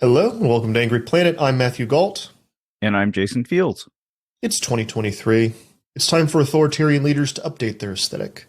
Hello and welcome to Angry Planet. I'm Matthew Galt. And I'm Jason Fields. It's 2023. It's time for authoritarian leaders to update their aesthetic.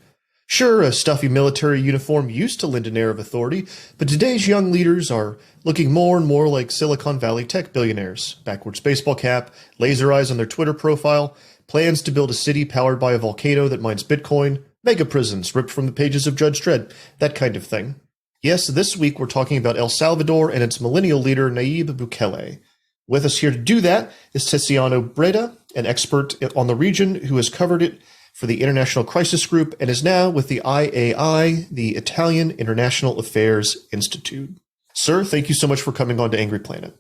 Sure, a stuffy military uniform used to lend an air of authority, but today's young leaders are looking more and more like Silicon Valley tech billionaires. Backwards baseball cap, laser eyes on their Twitter profile, plans to build a city powered by a volcano that mines Bitcoin, mega prisons ripped from the pages of Judge Dredd, that kind of thing. Yes, this week we're talking about El Salvador and its millennial leader, Nayib Bukele. With us here to do that is Tiziano Breda, an expert on the region who has covered it for the International Crisis Group and is now with the IAI, the Italian International Affairs Institute. Sir, thank you so much for coming on to Angry Planet.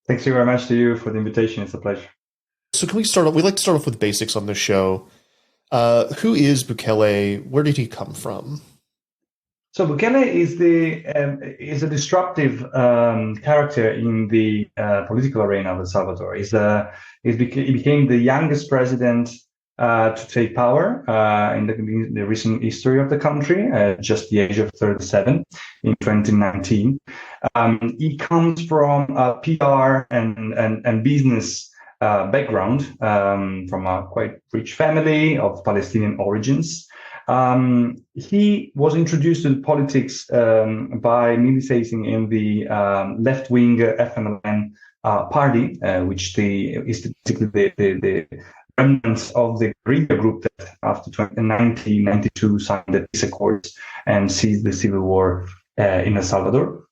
Thanks very much to you for the invitation. It's a pleasure. So can we start off? We like to start off with basics on this show. Who is Bukele? Where did he come from? So Bukele is a disruptive character in the political arena of El Salvador. He became the youngest president to take power in the recent history of the country, just the age of 37 in 2019. He comes from a PR and business background, from a quite rich family of Palestinian origins. He was introduced to politics by militating in the left-wing FMLN party, which is basically the remnants of the guerrilla group that after 1992 signed the peace accords and seized the civil war in El Salvador.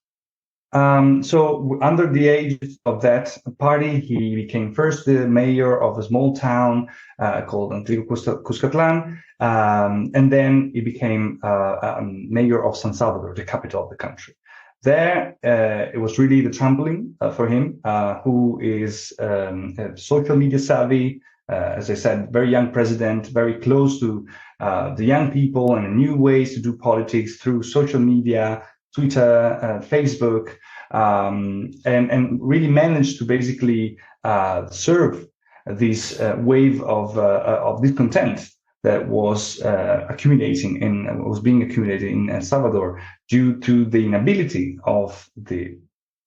So under the aegis of that party, he became first the mayor of a small town called Antiguo Cuscatlán, and then he became mayor of San Salvador, the capital of the country. There, it was really the trampoline for him, who is social media savvy, as I said, very young president, very close to the young people and new ways to do politics through social media, Twitter, Facebook, and really managed to basically serve this wave of discontent that was being accumulated in El Salvador due to the inability of the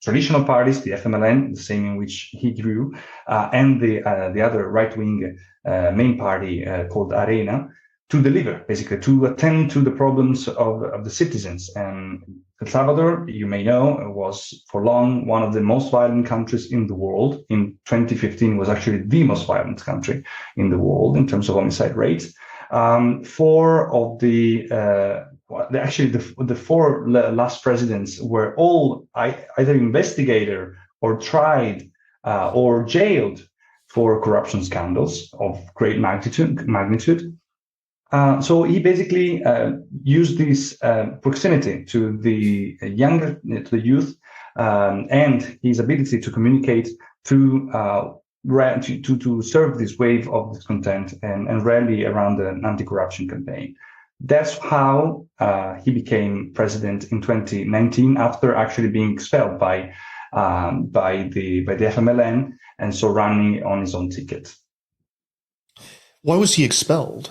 traditional parties, the FMLN, the same in which he grew, and the other right-wing main party called Arena, to deliver, basically, to attend to the problems of the citizens. And El Salvador, you may know, was for long one of the most violent countries in the world. In 2015, was actually the most violent country in the world in terms of homicide rates. Four of the four last presidents were all either investigated or tried or jailed for corruption scandals of great magnitude. So he basically used this proximity to the youth, and his ability to communicate through to serve this wave of discontent and rally around an anti-corruption campaign. That's how he became president in 2019, after actually being expelled by the FMLN, and so running on his own ticket. Why was he expelled?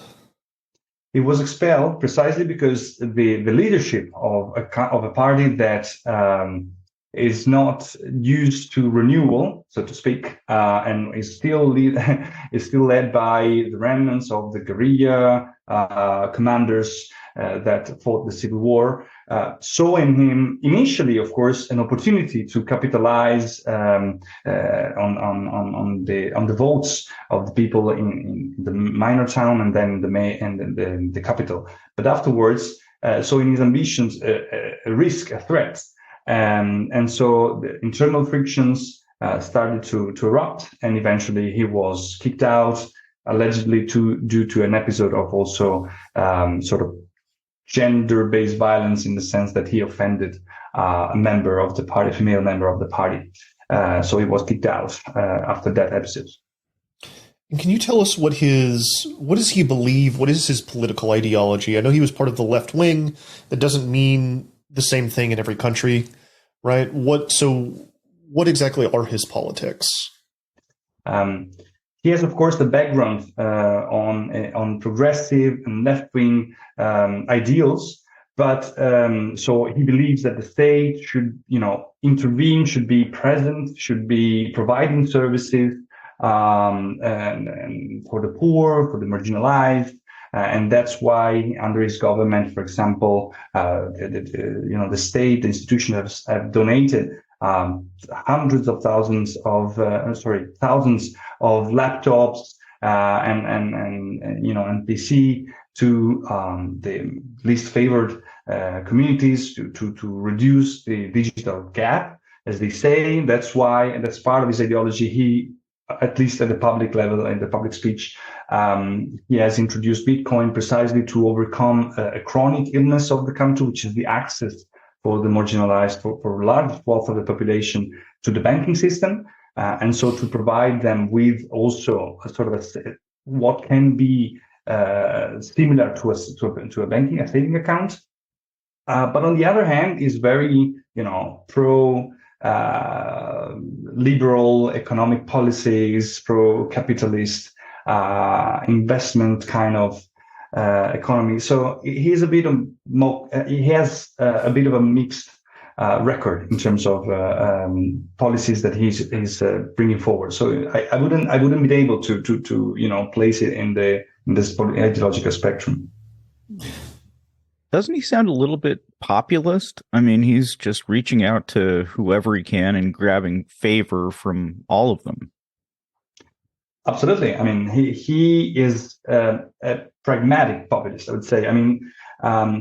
He was expelled precisely because the leadership of a party that is not used to renewal, so to speak, and is still led by the remnants of the guerrilla commanders that fought the civil war, saw in him initially, of course, an opportunity to capitalize on the votes of the people in the minor town and then the capital. But afterwards, saw in his ambitions a risk, a threat. And so the internal frictions started to erupt, and eventually he was kicked out, allegedly due to an episode of also sort of gender-based violence, in the sense that he offended a member of the party, a female member of the party. So he was kicked out after that episode. And can you tell us what does he believe? What is his political ideology? I know he was part of the left wing. That doesn't mean the same thing in every country, right? What exactly are his politics? He has, of course, the background on progressive and left-wing ideals, But so he believes that the state should, intervene, should be present, should be providing services and for the poor, for the marginalized. And that's why under his government, for example, the state, the institutions have donated hundreds of thousands of thousands of laptops and PC to the least favored communities to reduce the digital gap, as they say. That's why, and that's part of his ideology. He, at least at the public level, in the public speech, he has introduced Bitcoin precisely to overcome a chronic illness of the country, which is the access for the marginalized, for large swath of the population to the banking system. And so to provide them with also a sort of what can be similar to a banking, a saving account. But on the other hand, is very, pro liberal economic policies, pro capitalist investment kind of economy. So he has a bit of a mixed record in terms of policies that he's bringing forward. So I wouldn't be able to place it in this ideological spectrum. Doesn't he sound a little bit populist? I mean, he's just reaching out to whoever he can and grabbing favor from all of them. Absolutely. I mean, he is a pragmatic populist, I would say. I mean,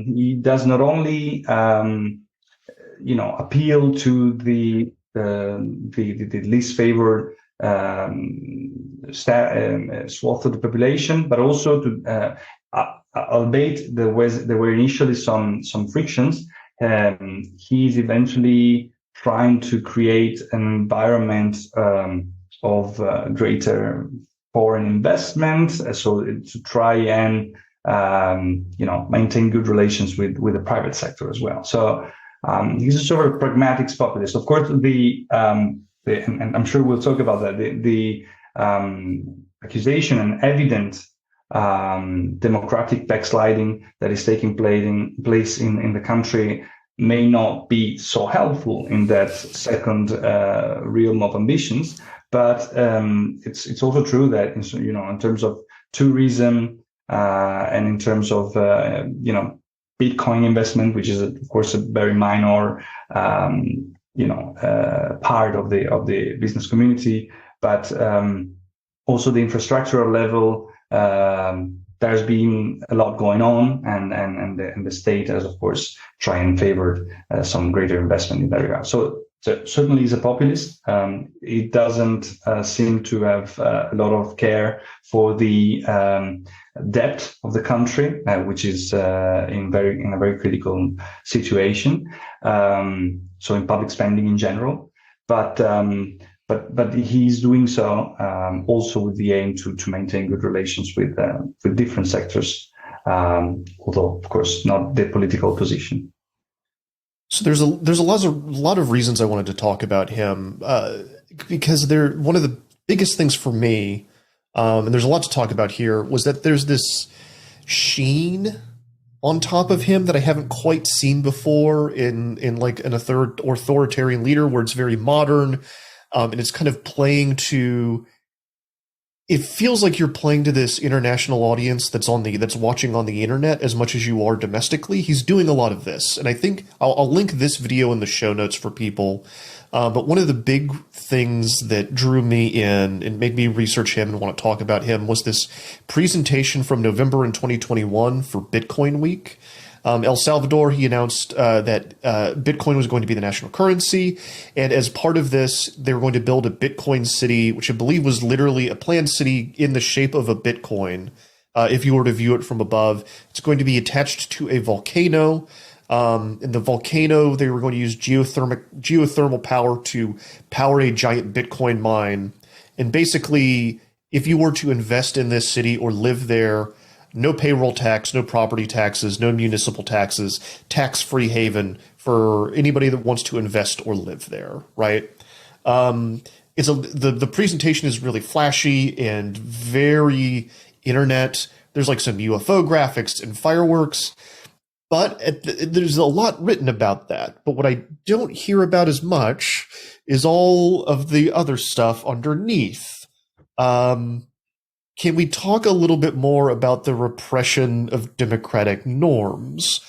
he does not only appeal to the least favored swath of the population, but also to albeit there were initially some frictions. He's eventually trying to create an environment of greater foreign investment, so to try and maintain good relations with the private sector as well. So he's a sort of pragmatic populist. Of course, and I'm sure we'll talk about that. The accusation and evident democratic backsliding that is taking place in the country may not be so helpful in that second realm of ambitions. But it's also true that in terms of tourism and in terms of Bitcoin investment, which is of course a very minor part of the business community, but also the infrastructural level. There's been a lot going on, and the state has, of course, tried and favored some greater investment in that regard. So certainly is a populist. It doesn't seem to have a lot of care for the debt of the country, which is in a very critical situation. So in public spending in general, but he's doing so also with the aim to maintain good relations with different sectors, although of course not the political position. So there's a lot of reasons I wanted to talk about him because one of the biggest things for me, and there's a lot to talk about here, was that there's this sheen on top of him that I haven't quite seen before in like an authoritarian leader, where it's very modern. And it's kind of playing to, it feels like you're playing to this international audience that's watching on the internet as much as you are domestically. He's doing a lot of this. And I think I'll link this video in the show notes for people. But one of the big things that drew me in and made me research him and want to talk about him was this presentation from November in 2021 for Bitcoin Week. El Salvador, he announced that Bitcoin was going to be the national currency. And as part of this, they were going to build a Bitcoin city, which I believe was literally a planned city in the shape of a Bitcoin. If you were to view it from above, it's going to be attached to a volcano. In the volcano, they were going to use geothermal power to power a giant Bitcoin mine. And basically, if you were to invest in this city or live there, no payroll tax, no property taxes, no municipal taxes, tax-free haven for anybody that wants to invest or live there, right? The presentation is really flashy and very internet. There's like some UFO graphics and fireworks, But there's a lot written about that. But what I don't hear about as much is all of the other stuff underneath. Can we talk a little bit more about the repression of democratic norms?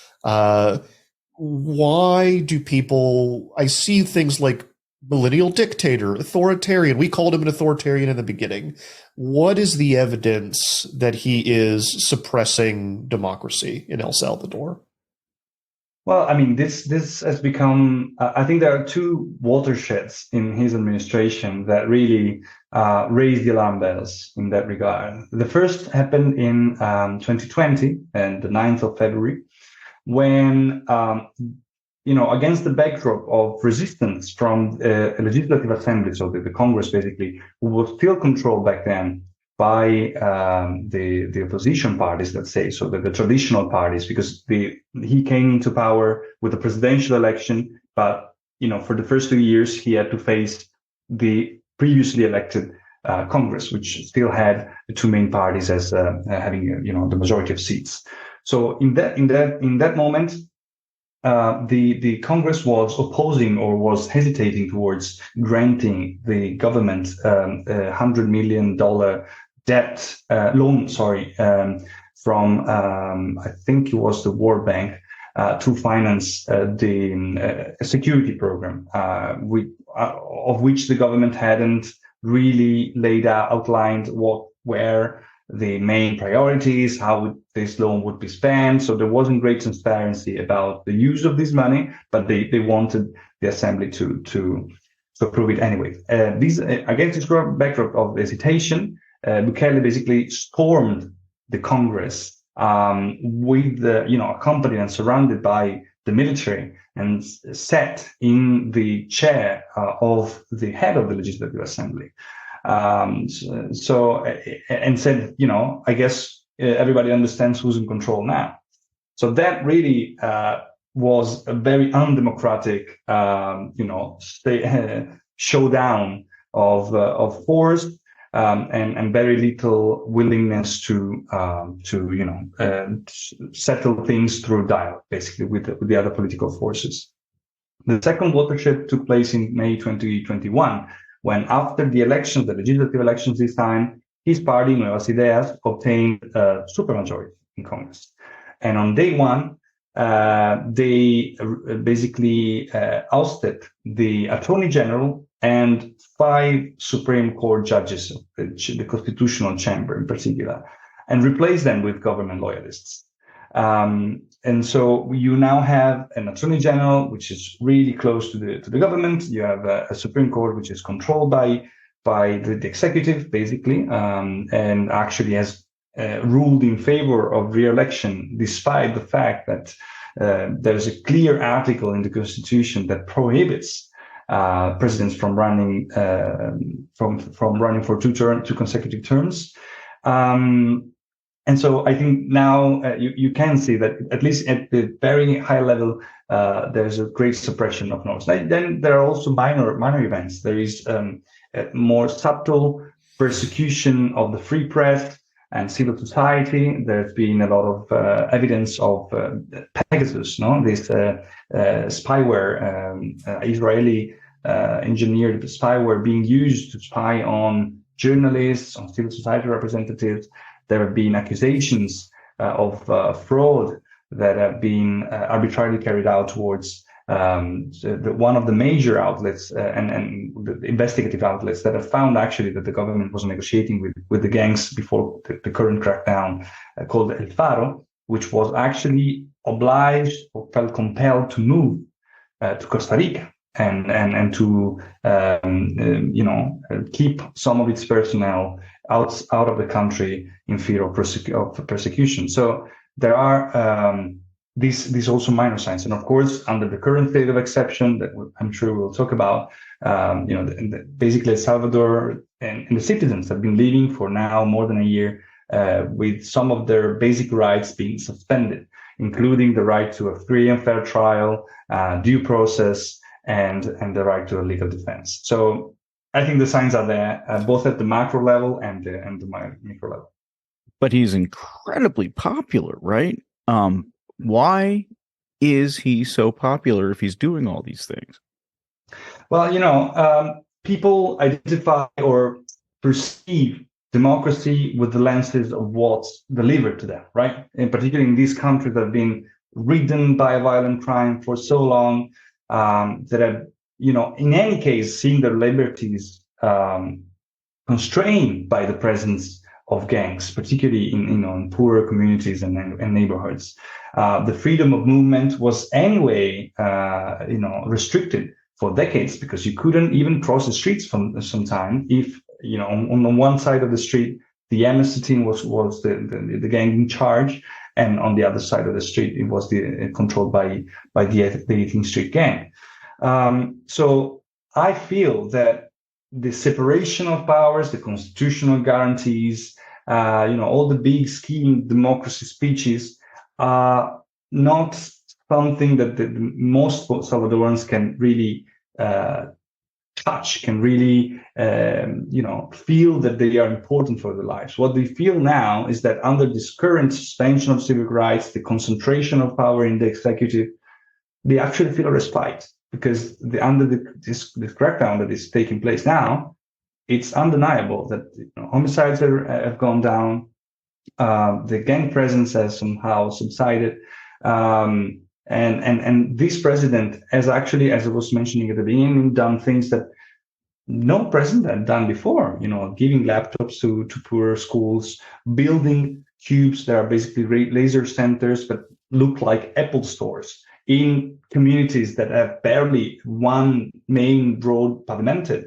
Why do people, I see things like millennial dictator, authoritarian. We called him an authoritarian in the beginning. What is the evidence that he is suppressing democracy in El Salvador? Well, I mean, this has become. I think there are two watersheds in his administration that really raised the alarm bells in that regard. The first happened in 2020, and the 9th of February, when against the backdrop of resistance from a legislative assembly, so the Congress basically, who was still controlled back then by the opposition parties, let's say, so the traditional parties, because he came into power with a presidential election, but for the first 2 years he had to face the previously elected Congress, which still had the two main parties as having the majority of seats. So in that moment, the Congress was opposing or was hesitating towards granting the government $100 million debt loan, from I think it was the World Bank to finance the security program, of which the government hadn't really outlined what were the main priorities, how this loan would be spent. So there wasn't great transparency about the use of this money, but they wanted the assembly to approve it anyway. Against this backdrop of hesitation, Bukele basically stormed the Congress with accompanied and surrounded by the military, and sat in the chair of the head of the Legislative Assembly. And said, I guess everybody understands who's in control now. So that really was a very undemocratic, showdown of force, and very little willingness to settle things through dialogue, basically with the other political forces. The second watershed took place in May 2021. When after the elections, the legislative elections this time, his party, Nuevas Ideas, obtained a supermajority in Congress. And on day one, they basically ousted the Attorney General and 5 Supreme Court judges, the Constitutional Chamber in particular, and replaced them with government loyalists. And so you now have an Attorney General, which is really close to the government. You have a Supreme Court, which is controlled by the executive, basically, and actually has ruled in favor of re-election, despite the fact that there's a clear article in the Constitution that prohibits presidents from running for two consecutive terms. And so I think now you can see that at least at the very high level, there's a great suppression of norms. Then there are also minor events. There is a more subtle persecution of the free press and civil society. There's been a lot of evidence of Pegasus, this spyware, Israeli engineered spyware being used to spy on journalists, on civil society representatives. There have been accusations of fraud that have been arbitrarily carried out towards one of the major outlets and the investigative outlets that have found actually that the government was negotiating with the gangs before the current crackdown, called El Faro, which was actually obliged or felt compelled to move to Costa Rica and to keep some of its personnel out of the country in fear of persecution. So there are these also minor signs, and of course, under the current state of exception that I'm sure we'll talk about, basically El Salvador and the citizens have been living for now more than a year with some of their basic rights being suspended, including the right to a free and fair trial, due process, and the right to a legal defense. So I think the signs are there, both at the macro level and the micro level. But he's incredibly popular, right? Why is he so popular if he's doing all these things? Well, people identify or perceive democracy with the lenses of what's delivered to them, right? In particular, in these countries that have been ridden by violent crime for so long, that have, in any case, seen their liberties constrained by the presence of gangs, particularly in poorer communities and neighborhoods. The freedom of movement was anyway, restricted for decades, because you couldn't even cross the streets from some time if, on one side of the street, the MS team was the gang in charge, and on the other side of the street, it was controlled by the 18th Street gang. So I feel that the separation of powers, the constitutional guarantees, all the big scheme democracy speeches are not something that the most Salvadorans can really touch, can really, feel that they are important for their lives. What they feel now is that under this current suspension of civic rights, the concentration of power in the executive, they actually feel a respite, because under this crackdown that is taking place now, it's undeniable that homicides have gone down, the gang presence has somehow subsided, and this president has actually, as I was mentioning at the beginning, done things that no president had done before. Giving laptops to poorer schools, building cubes that are basically laser centers but look like Apple stores in communities that have barely one main road pavimented,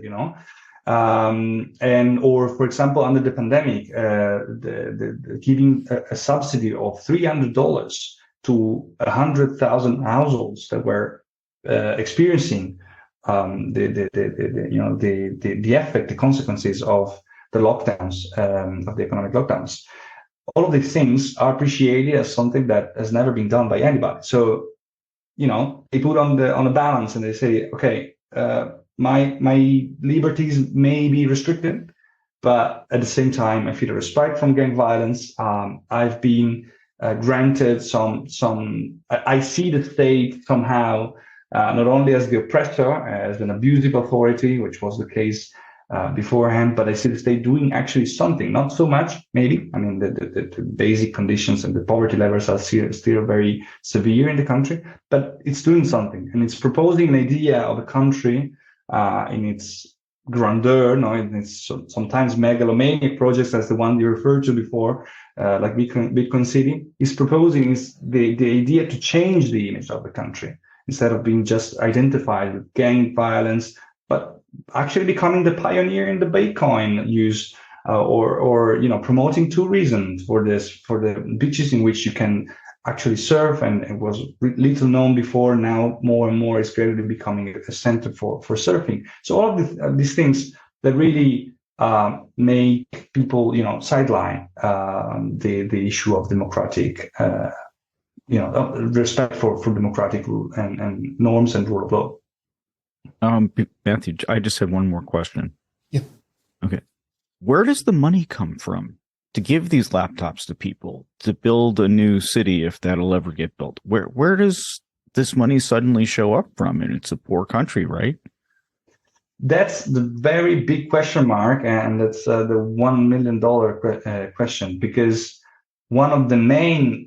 or for example, under the pandemic, the giving a subsidy of $300 to 100,000 households that were experiencing the effect, the consequences of the lockdowns, of the economic lockdowns. All of these things are appreciated as something that has never been done by anybody. So, they put on a balance and they say, okay, my liberties may be restricted, but at the same time, I feel a respite from gang violence. I've been granted I see the state somehow not only as the oppressor, as an abusive authority, which was the case beforehand, but I see the state doing actually something, not so much, maybe. I mean, the basic conditions and the poverty levels are still very severe in the country, but it's doing something, and it's proposing an idea of a country in its grandeur, in its sometimes megalomaniac projects, as the one you referred to before, like Bitcoin City, is proposing the idea to change the image of the country, instead of being just identified with gang violence, but actually becoming the pioneer in the Bitcoin use, or promoting tourism for the beaches in which you can actually surf, and it was little known before. Now more and more is gradually becoming a center for surfing. So all of these things that really make people sideline the issue of democratic respect for democratic rule and norms and rule of law. Matthew, I just had one more question. Yeah. Okay. Where does the money come from to give these laptops to people, to build a new city, if that'll ever get built? Where does this money suddenly show up from? And it's a poor country, right? That's the very big question mark, and that's the $1 million question, because one of the main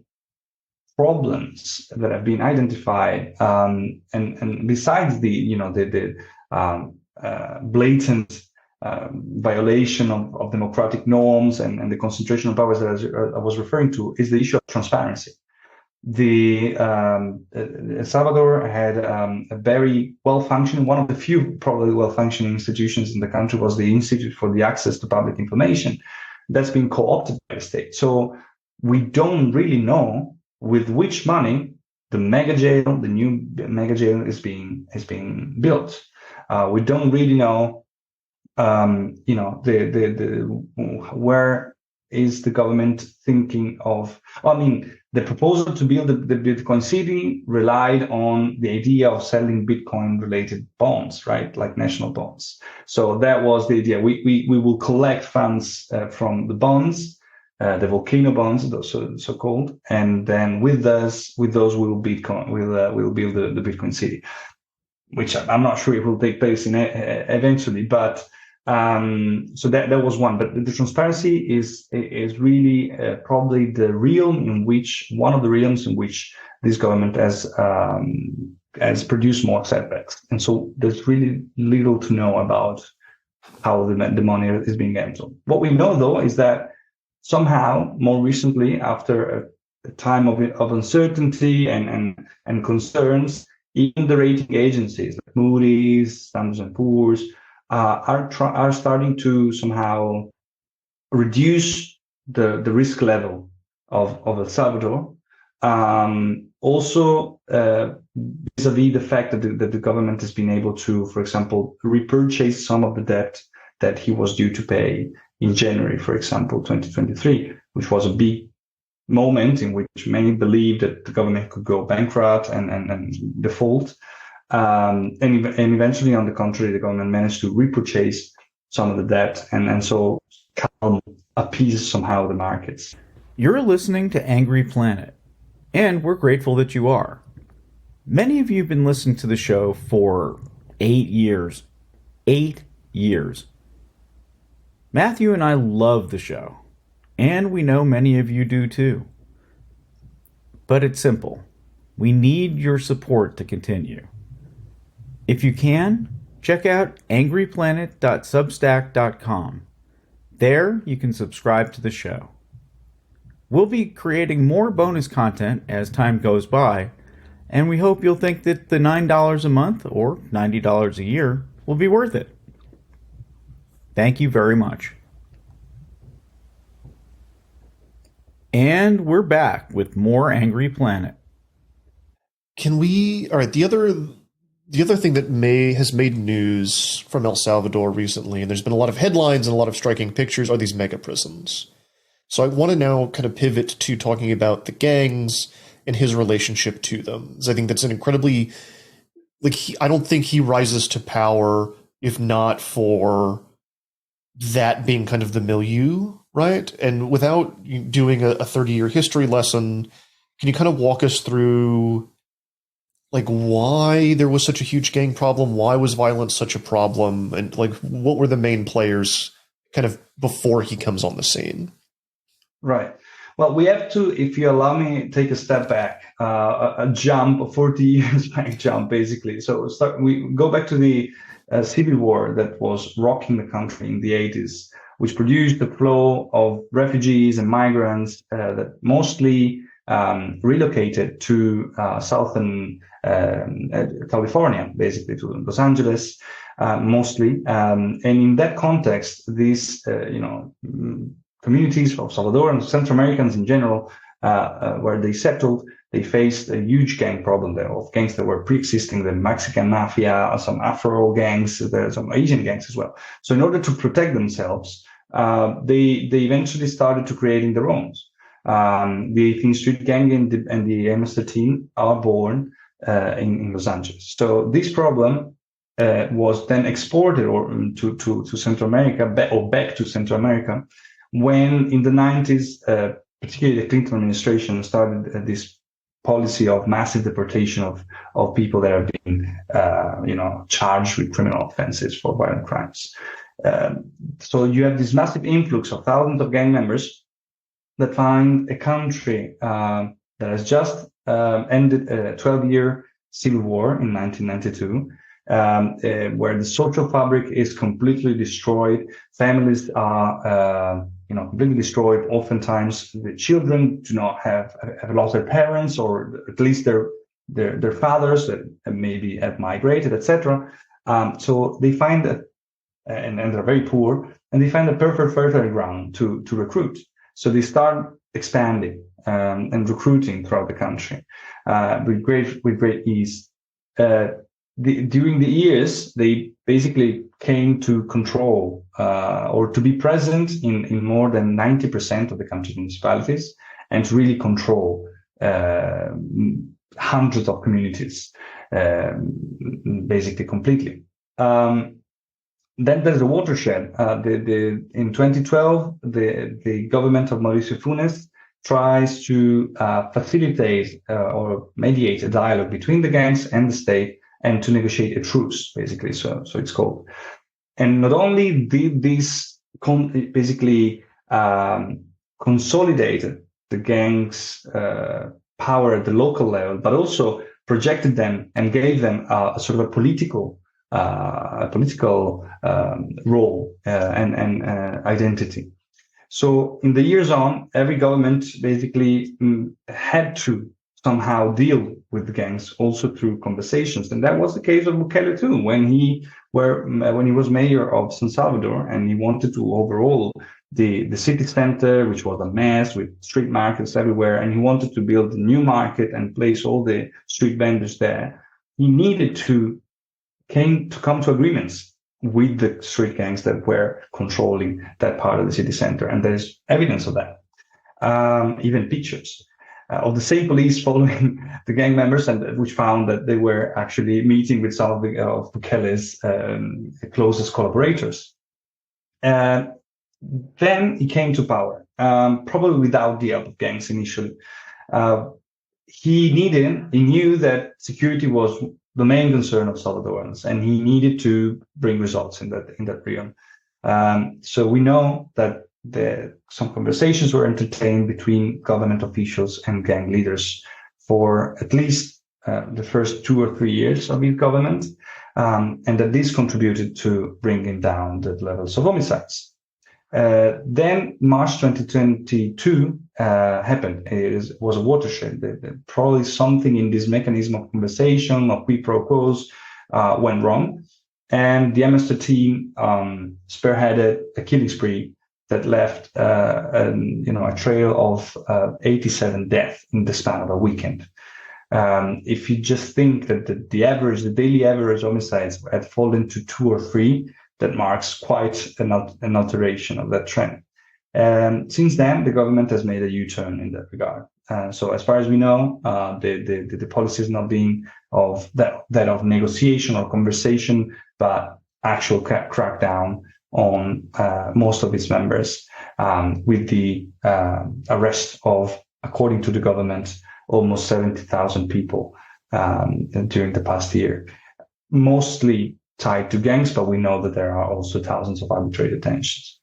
problems that have been identified, and besides the blatant violation of democratic norms and the concentration of powers that I was referring to, is the issue of transparency. El Salvador had a very well-functioning, one of the few probably well-functioning institutions in the country was the Institute for the Access to Public Information. That's been co-opted by the state. So we don't really know with which money the new mega jail is being built. We don't really know, where is the government thinking of? I mean, the proposal to build the Bitcoin City relied on the idea of selling Bitcoin-related bonds, right, like national bonds. So that was the idea. We will collect funds from the bonds, the volcano bonds, those so called, and then with those we will build the Bitcoin city, which I'm not sure it will take place eventually, but so that was one. But the transparency is really probably one of the realms in which this government has produced more setbacks, and so there's really little to know about how the money is being handled. What we know though is that somehow, more recently, after a time of uncertainty and concerns, even the rating agencies like Moody's, Standard & Poor's are starting to somehow reduce the risk level of El Salvador. Also, vis-a-vis the fact that the government has been able to, for example, repurchase some of the debt that he was due to pay in January, for example, 2023, which was a big moment in which many believed that the government could go bankrupt and default. And eventually, on the contrary, the government managed to repurchase some of the debt and so appease somehow the markets. You're listening to Angry Planet, and we're grateful that you are. Many of you have been listening to the show for 8 years. 8 years. Matthew and I love the show, and we know many of you do too. But it's simple. We need your support to continue. If you can, check out angryplanet.substack.com. There you can subscribe to the show. We'll be creating more bonus content as time goes by, and we hope you'll think that the $9 a month or $90 a year will be worth it. Thank you very much. And we're back with more Angry Planet. All right, the other thing that has made news from El Salvador recently, and there's been a lot of headlines and a lot of striking pictures, are these mega prisons. So I want to now kind of pivot to talking about the gangs and his relationship to them. I think that's an incredibly, I don't think he rises to power if not for that being kind of the milieu, right? And without doing a 30-year history lesson, can you kind of walk us through why there was such a huge gang problem? Why was violence such a problem? And what were the main players kind of before he comes on the scene? Right. Well, we have to, if you allow me, take a step back, a 40 years back jump, basically. So we go back to the civil war that was rocking the country in the 80s, which produced the flow of refugees and migrants that mostly relocated to southern California, basically to Los Angeles, mostly. And in that context, these, communities of Salvador and Central Americans in general, where they settled, they faced a huge gang problem there, of gangs that were pre-existing, the Mexican mafia, some Afro gangs, some Asian gangs as well. So in order to protect themselves, they eventually started to creating their own. The 18th Street Gang and the MS-13 are born in Los Angeles. So this problem was then exported to Central America, back to Central America, when in the 90s, particularly the Clinton administration started this policy of massive deportation of people that have been, charged with criminal offenses for violent crimes. So you have this massive influx of thousands of gang members that find a country that has just ended a 12-year civil war in 1992, where the social fabric is completely destroyed. Families are, completely destroyed. Oftentimes, the children do not have lost their parents, or at least their fathers that maybe have migrated, etc. So they find that, and they're very poor, and they find a perfect fertile ground to recruit. So they start expanding and recruiting throughout the country with great ease. During the years, they basically came to control or to be present in more than 90% of the country's municipalities, and to really control hundreds of communities, basically completely. then there's a watershed. In 2012, the government of Mauricio Funes tries to facilitate or mediate a dialogue between the gangs and the state, and to negotiate a truce, basically. So it's called. And not only did this basically consolidated the gangs' power at the local level, but also projected them and gave them a sort of a political role and identity. So in the years on, every government basically had to somehow deal with the gangs, also through conversations, and that was the case of Bukele too. When he was mayor of San Salvador, and he wanted to overhaul the city center, which was a mess with street markets everywhere, and he wanted to build a new market and place all the street vendors there. He needed to come to agreements with the street gangs that were controlling that part of the city center, and there's evidence of that, even pictures of the same police following the gang members, and which found that they were actually meeting with some of Bukele's closest collaborators. Then he came to power, probably without the help of gangs initially. He knew that security was the main concern of Salvadorans, and he needed to bring results in that realm. So we know that some conversations were entertained between government officials and gang leaders for at least the first 2 or 3 years of his government, and that this contributed to bringing down the levels of homicides. Then March 2022 happened. It was a watershed. Probably something in this mechanism of conversation, of quid pro quos, went wrong, and the Amnesty team spearheaded a killing spree that left a trail of 87 deaths in the span of a weekend. If you just think that the daily average homicides had fallen to 2 or 3, that marks quite an alteration of that trend. Since then, the government has made a U-turn in that regard. So as far as we know, the policy is not being of that of negotiation or conversation, but actual crackdown on most of its members, with the arrest of, according to the government, almost 70,000 people during the past year, mostly tied to gangs, but we know that there are also thousands of arbitrary detentions.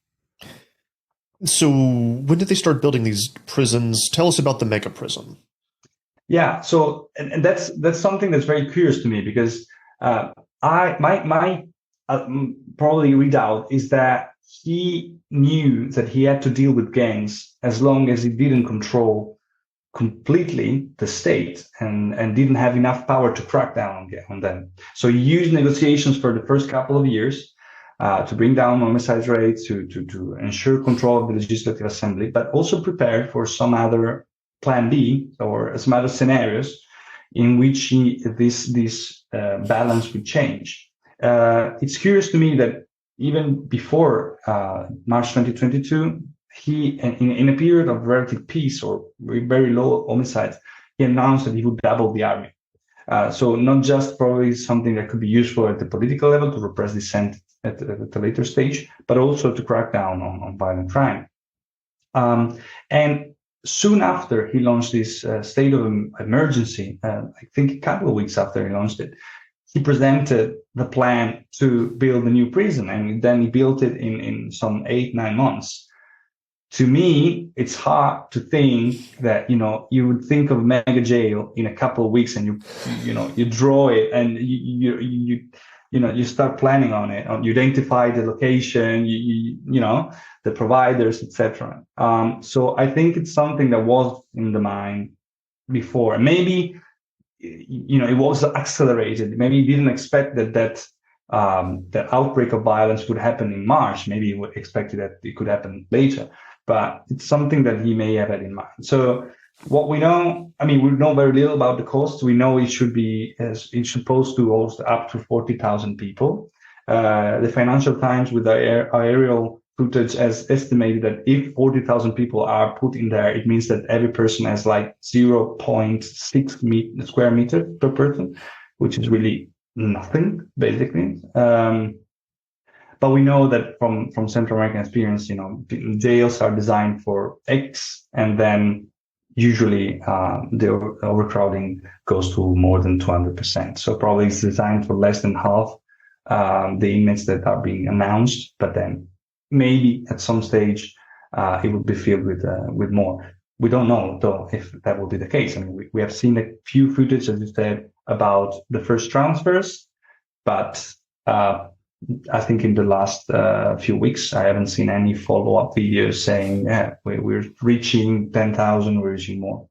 So when did they start building these prisons? Tell us about the mega prison. Yeah, so and that's something that's very curious to me, because my probably readout is that he knew that he had to deal with gangs as long as he didn't control completely the state and didn't have enough power to crack down on them. So he used negotiations for the first couple of years to bring down homicide rates, to ensure control of the Legislative Assembly, but also prepared for some other plan B or some other scenarios in which this balance would change. It's curious to me that even before March 2022, he, in a period of relative peace or very low homicides, he announced that he would double the army. So not just probably something that could be useful at the political level to repress dissent at a later stage, but also to crack down on violent crime. And soon after he launched this state of emergency, I think a couple of weeks after he launched it, he presented the plan to build a new prison, and then he built it in some 8-9 months. To me, it's hard to think that, you would think of mega jail in a couple of weeks, and you draw it, and you start planning on it, you identify the location, the providers, etc. So I think it's something that was in the mind before. And maybe, it was accelerated. Maybe he didn't expect that outbreak of violence would happen in March. Maybe he expected that it could happen later. But it's something that he may have had in mind. So what we know, we know very little about the cost. We know it's supposed to host up to 40,000 people. The Financial Times, with our aerial footage, has estimated that if 40,000 people are put in there, it means that every person has like 0.6 square meters per person, which is really nothing, basically. But we know that from Central American experience, jails are designed for X, and then usually the overcrowding goes to more than 200%. So probably it's designed for less than half the inmates that are being announced, but then maybe at some stage it will be filled with more. We don't know though if that will be the case. I mean, we have seen a few footage, as you said, about the first transfers, but I think in the last few weeks, I haven't seen any follow-up videos saying, yeah, we're reaching 10,000, we're reaching more.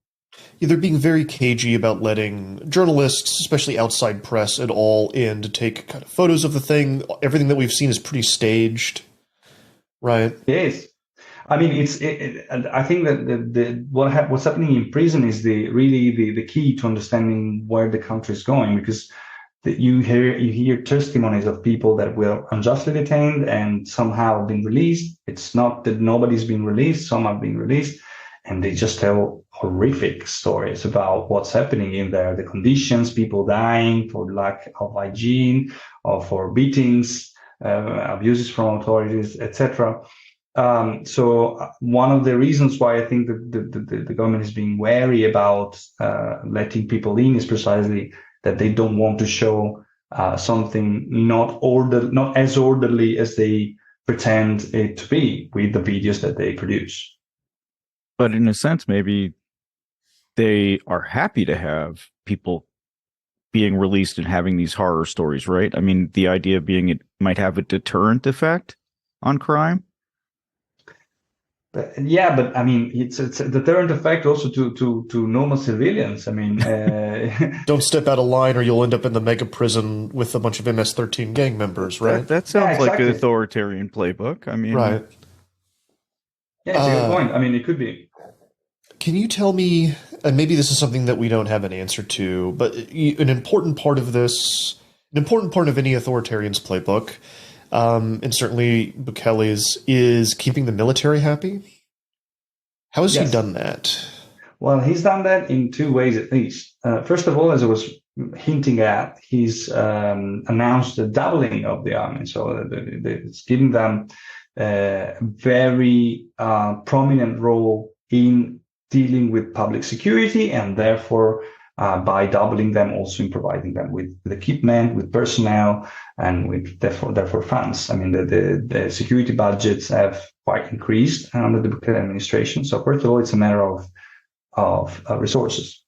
Yeah, they're being very cagey about letting journalists, especially outside press, at all in to take kind of photos of the thing. Everything that we've seen is pretty staged, right? Yes. I mean, I think that what's happening in prison is the key to understanding where the country is going, because you hear testimonies of people that were unjustly detained and somehow been released. It's not that nobody's been released; some have been released, and they just tell horrific stories about what's happening in there, the conditions, people dying for lack of hygiene or for beatings, abuses from authorities, etc. So one of the reasons why I think that the government is being wary about letting people in is precisely that they don't want to show something not as orderly as they pretend it to be with the videos that they produce. But in a sense, maybe they are happy to have people being released and having these horror stories, right? I mean, the idea being it might have a deterrent effect on crime. But I mean, it's a deterrent effect also to normal civilians. I mean, don't step out of line or you'll end up in the mega prison with a bunch of MS-13 gang members, right? That sounds like an authoritarian playbook. I mean, right. Yeah, it's a good point. I mean, it could be. Can you tell me, and maybe this is something that we don't have an answer to, but an important part of any authoritarian's playbook, and certainly Bukele's, is keeping the military happy. How has he done that? Well, he's done that in two ways at least. First of all, as I was hinting at, he's announced the doubling of the army. So it's giving them a very prominent role in dealing with public security, and therefore by doubling them, also in providing them with equipment, with personnel, and with therefore funds. I mean, the security budgets have quite increased under the Bukele administration. So first of all, it's a matter of resources.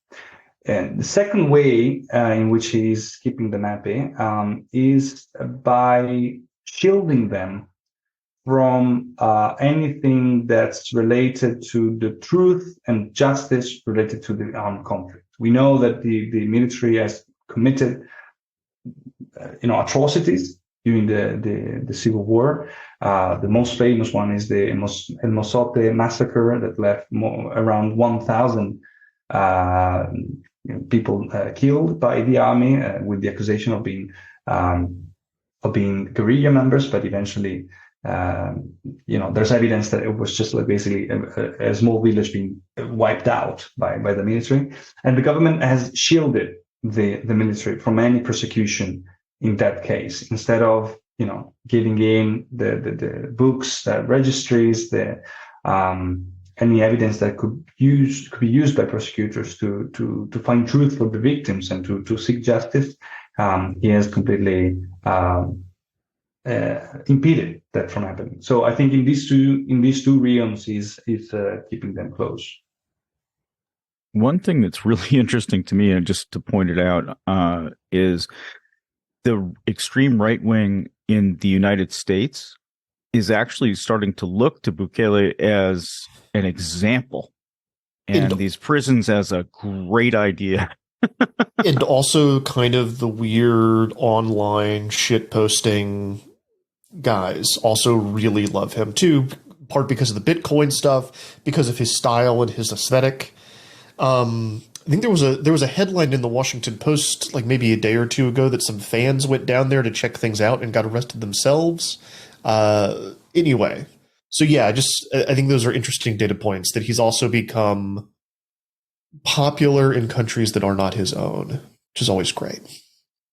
And the second way in which he's keeping them happy is by shielding them from anything that's related to the truth and justice related to the armed conflict. We know that the military has committed, atrocities during the civil war. The most famous one is the El Mozote massacre that left around 1,000 people killed by the army with the accusation of being guerrilla members, but eventually. There's evidence that it was just like basically a small village being wiped out by the military, and the government has shielded the military from any persecution in that case. Instead of giving in the books, the registries, any evidence that could be used by prosecutors to find truth for the victims and to seek justice, he has completely impeded that from happening. So I think in these two realms, he's keeping them close. One thing that's really interesting to me, and just to point it out, is the extreme right wing in the United States is actually starting to look to Bukele as an example, and these prisons as a great idea. And also kind of the weird online shit posting guys also really love him too, part because of the Bitcoin stuff, because of his style and his aesthetic. I think there was a headline in the Washington Post like maybe a day or two ago that some fans went down there to check things out and got arrested themselves. Anyway, so yeah, I think those are interesting data points that he's also become popular in countries that are not his own, which is always great.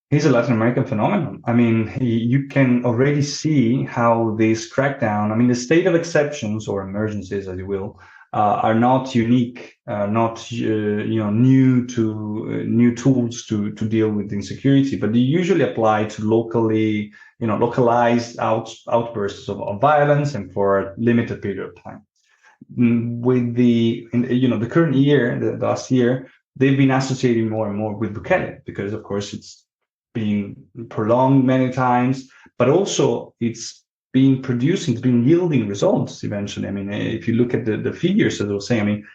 He's a Latin American phenomenon. I mean, you can already see how this crackdown, I mean, the state of exceptions or emergencies, as you will, are not unique, not new tools to deal with insecurity, but they usually apply to localized outbursts of violence and for a limited period of time. With the current year, the last year, they've been associating more and more with Bukele because, of course, it's being prolonged many times, but also it's been yielding results eventually. I mean, if you look at the figures, as I was saying, I mean,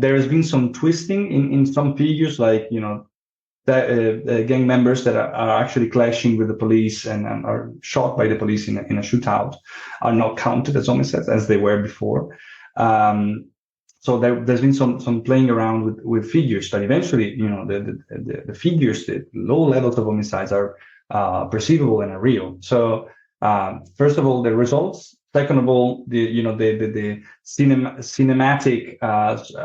there has been some twisting in some figures, like, gang members that are actually clashing with the police and are shot by the police in a shootout are not counted as homicides as they were before. So there's been some playing around with figures, but eventually, the figures, the low levels of homicides are perceivable and are real. So first of all, the results. Second of all, the cinematic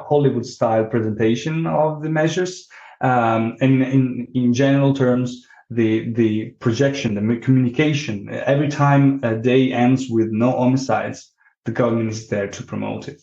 Hollywood style presentation of the measures. And in general terms, the projection, the communication. Every time a day ends with no homicides, the government is there to promote it.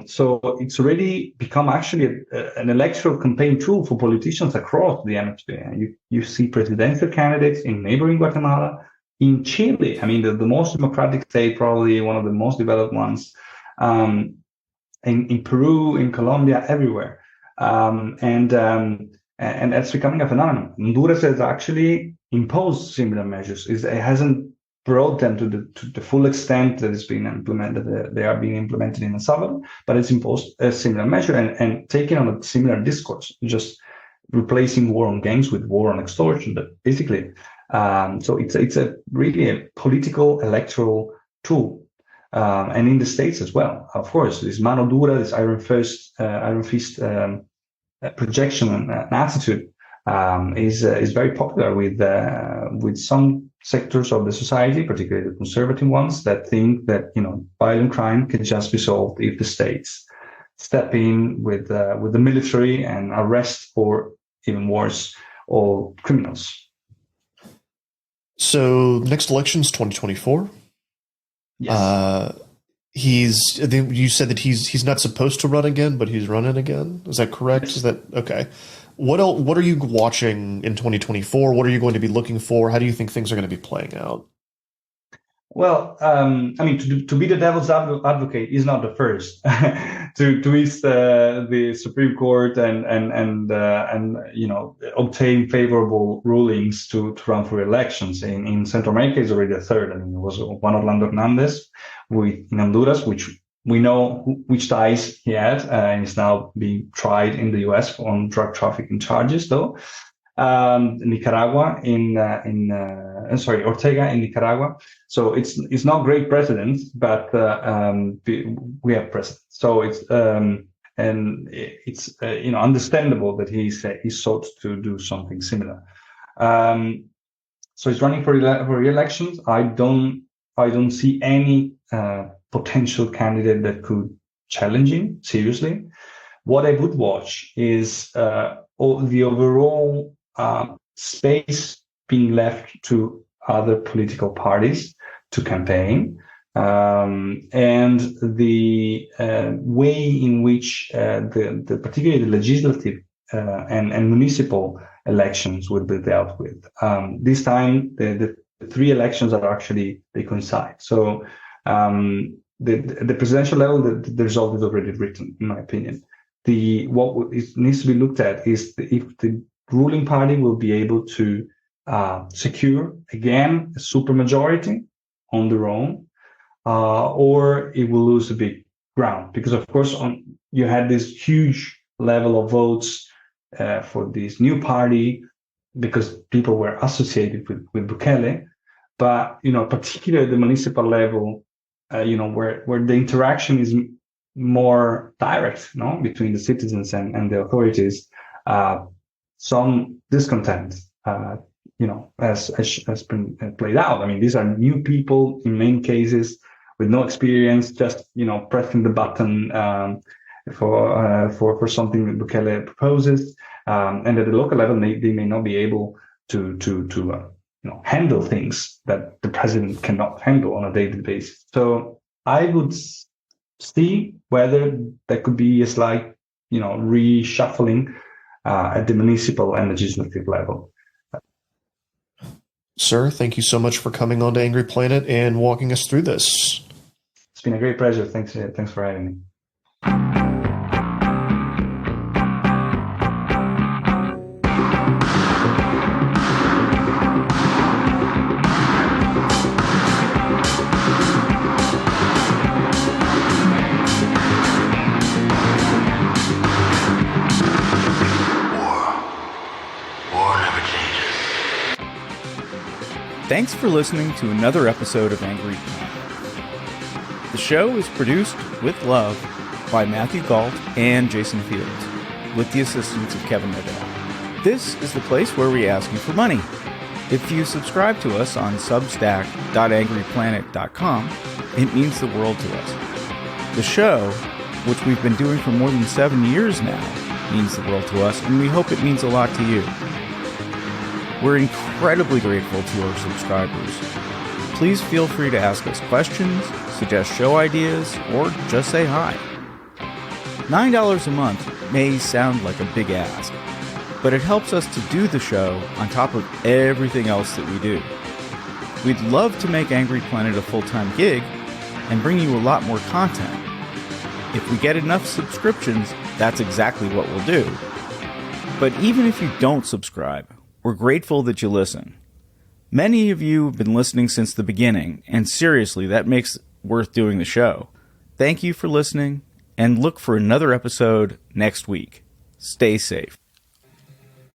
So it's already become actually an electoral campaign tool for politicians across the hemisphere. You see presidential candidates in neighboring Guatemala, in Chile. I mean, the most democratic state, probably one of the most developed ones, in Peru, in Colombia, everywhere. And that's becoming a phenomenon. Honduras has actually imposed similar measures. It hasn't brought them to the full extent that it's been implemented. They are being implemented in El Salvador, but it's imposed a similar measure and taking on a similar discourse, just replacing war on gangs with war on extortion. But basically, so it's a really a political electoral tool. And in the States as well, of course, this mano dura, this iron fist projection and attitude is very popular with some sectors of the society, particularly the conservative ones, that think that violent crime can just be solved if the states step in with the military and arrest, or even worse, all criminals. So next election's 2024. Yes. You said that he's not supposed to run again, but he's running again. Is that correct? Yes. Is that okay? What are you watching in 2024? What are you going to be looking for? How do you think things are going to be playing out? Well, I mean, to be the devil's advocate is not the first to twist the Supreme Court and obtain favorable rulings to run for elections. In Central America, is already a third. I mean, it was Juan Orlando Hernandez in Honduras, which we know which ties he had, and is now being tried in the U.S. on drug trafficking charges, though. Nicaragua Ortega in Nicaragua. So it's not great precedent, but we have precedent. So it's understandable that he sought to do something similar. So he's running for re-elections. I don't see any potential candidate that could challenge him seriously. What I would watch is the overall space being left to other political parties to campaign, and the way in which particularly the legislative and municipal elections will be dealt with. This time, the three elections are actually, they coincide. So the presidential level, the result is already written, in my opinion. What needs to be looked at is if the ruling party will be able to secure again a supermajority on their own, or it will lose a big ground, because of course you had this huge level of votes for this new party because people were associated with Bukele, but particularly at the municipal level, where the interaction is more direct, between the citizens and the authorities. Some discontent, has been played out. I mean, these are new people in many cases with no experience, just pressing the button for something that Bukele proposes. and at the local level, they may not be able to handle things that the president cannot handle on a daily basis. So I would see whether there could be a slight, reshuffling at the municipal and legislative level. Sir, thank you so much for coming on to Angry Planet and walking us through this. It's been a great pleasure. Thanks for having me. Thanks for listening to another episode of Angry Planet. The show is produced with love by Matthew Galt and Jason Fields, with the assistance of Kevin Riddell. This is the place where we ask you for money. If you subscribe to us on substack.angryplanet.com, it means the world to us. The show, which we've been doing for more than 7 years now, means the world to us, and we hope it means a lot to you. We're incredibly grateful to our subscribers. Please feel free to ask us questions, suggest show ideas, or just say hi. $9 a month may sound like a big ask, but it helps us to do the show on top of everything else that we do. We'd love to make Angry Planet a full-time gig and bring you a lot more content. If we get enough subscriptions, that's exactly what we'll do. But even if you don't subscribe, we're grateful that you listen. Many of you have been listening since the beginning, and seriously, that makes it worth doing the show. Thank you for listening, and look for another episode next week. Stay safe.